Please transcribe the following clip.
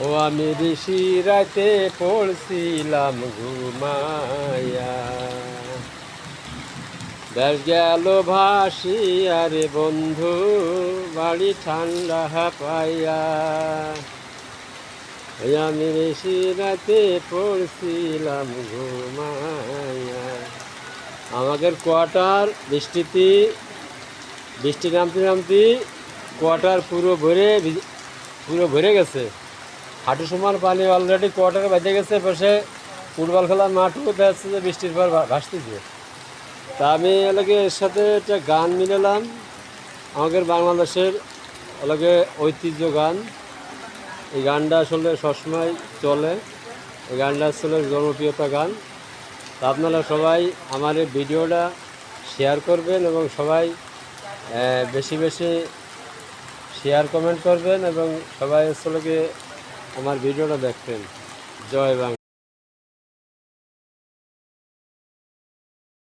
ও আমি ঋষি রাতে পড়ছিলাম ঘুমাইয়া, বেশ গেল ভাসি আরে বন্ধু বাড়ি ঠান্ডা পাইয়া। ওই আমি ঋষি রাতে পড়ছিলাম ঘুমাইয়া। আমাদের কোয়ার্টার বৃষ্টি নামতে নামতে কোয়ার্টার পুরো ভরে গেছে। হাঁটু সমান পানি অলরেডি কোয়ার্টারে বেঁধে গেছে। পাশে ফুটবল খেলার মাঠও দেখা যাচ্ছে যে বৃষ্টির পর ভাসতেছে। তা আমি এলাকে এর সাথে একটা গান মিলালাম, আমাদের বাংলাদেশের এলাকে ঐতিহ্য গান। এই গানটা আসলে সবসময় চলে, এই গানটা আসলে জনপ্রিয়তা গান। তা আপনারা সবাই আমার এই ভিডিওটা শেয়ার করবেন এবং সবাই বেশি বেশি শেয়ার কমেন্ট করবেন এবং সবাই আসলে আমার ভিডিওটা দেখবেন। জয় বাংলা।